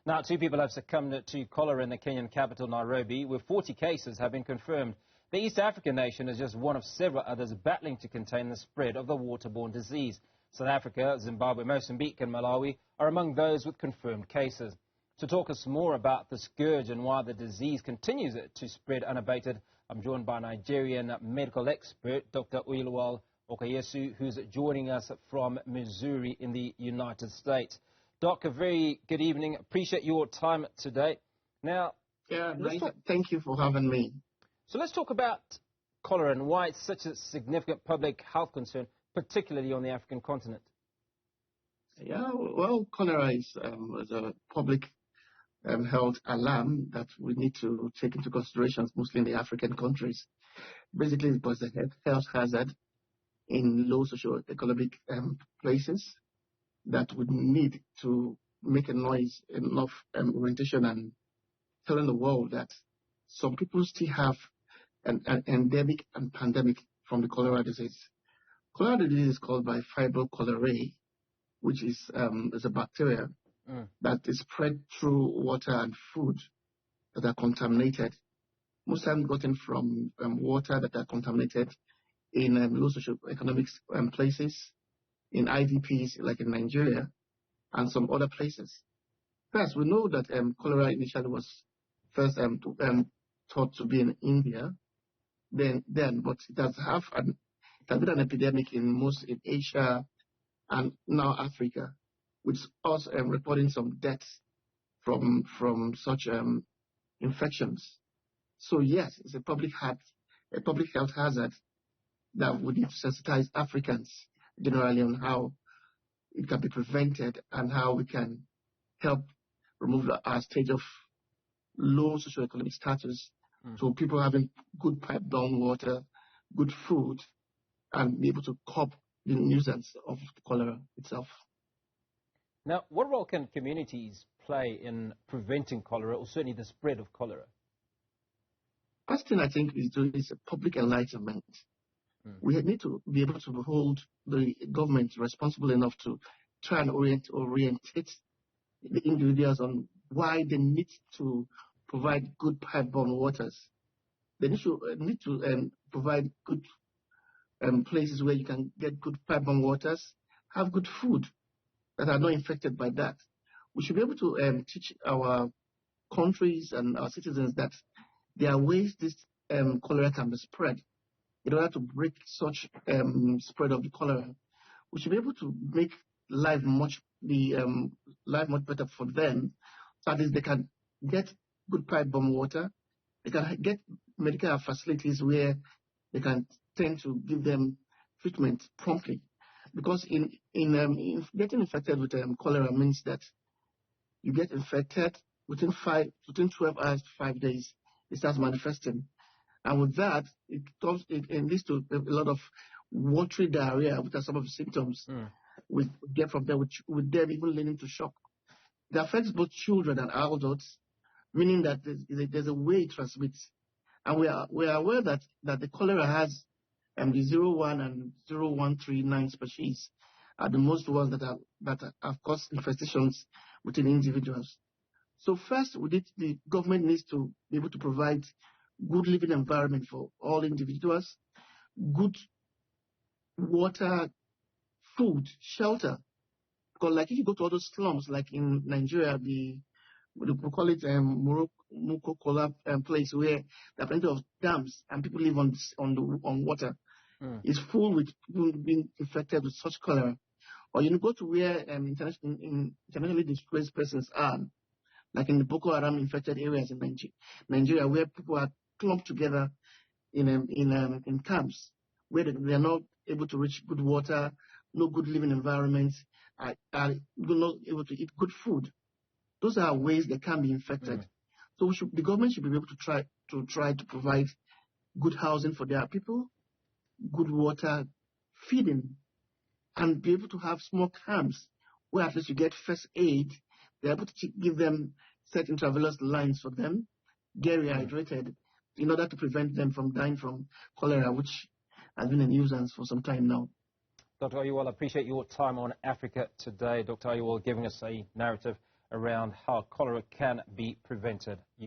Now, 2 people have succumbed to cholera in the Kenyan capital, Nairobi, where 40 cases have been confirmed. The East African nation is just one of several others battling to contain the spread of the waterborne disease. South Africa, Zimbabwe, Mozambique and Malawi are among those with confirmed cases. To talk us more about the scourge and why the disease continues to spread unabated, I'm joined by Nigerian medical expert Dr. Uyilawal Okhuaihesuyi, who's joining us from Missouri in the United States. Doc, a very good evening. Appreciate your time today. Now, thank you for having me. So let's talk about cholera and why it's such a significant public health concern, particularly on the African continent. Yeah, well, cholera is a public health alarm that we need to take into consideration, mostly in the African countries. Basically, it was a health hazard in low socio-economic places that would need to make a noise, enough orientation, and telling the world that some people still have an endemic and pandemic from the cholera disease. Cholera disease is caused by Fibro cholerae, which is a bacteria that is spread through water and food that are contaminated, most times gotten from water that are contaminated in low socio-economic places, in IDPs like in Nigeria and some other places. First, we know that cholera initially was first thought to be in India, but it has been an epidemic in Asia and now Africa, with us reporting some deaths from such infections. So yes, it's a public health hazard that would need to sensitize Africans generally on how it can be prevented and how we can help remove our stage of low socioeconomic status so people having good pipe-down water, good food, and be able to cope the nuisance of cholera itself. Now, what role can communities play in preventing cholera, or certainly the spread of cholera? First thing I think is doing is public enlightenment. We need to be able to hold the government responsible enough to try and orientate the individuals on why they need to provide good pipe-borne waters. They need to provide good places where you can get good pipe-borne waters, have good food that are not infected by that. We should be able to teach our countries and our citizens that there are ways this cholera can be spread. In order to break such spread of the cholera, we should be able to make life much better for them, so that they can get good pipe-borne water, they can get medical facilities where they can tend to give them treatment promptly. Because in getting infected with cholera means that you get infected within 12 hours to 5 days, it starts manifesting. And with that, it leads to a lot of watery diarrhea, which are some of the symptoms we get from them, with them even leading to shock. It affects both children and adults, meaning that there's a way it transmits. And we are aware that the cholera has the 01 and 0139 species are the most ones that have caused infestations within individuals. So first, the government needs to be able to provide good living environment for all individuals, good water, food, shelter. Because like if you go to other slums, like in Nigeria, we call it Mukokola place, where there are plenty of dams and people live on water. It's full with people being infected with such cholera. Or you go to where internationally displaced persons are, like in the Boko Haram infected areas in Nigeria, where people are clumped together in camps, where they are not able to reach good water, no good living environment, are not able to eat good food. Those are ways they can be infected. So the government should be able to try to provide good housing for their people, good water, feeding, and be able to have small camps where at least you get first aid. They're able to give them set intravenous lines for them, get rehydrated, in order to prevent them from dying from cholera, which has been a nuisance for some time now. Dr. Uyilawal, I appreciate your time on Africa Today. Dr. Uyilawal giving us a narrative around how cholera can be prevented.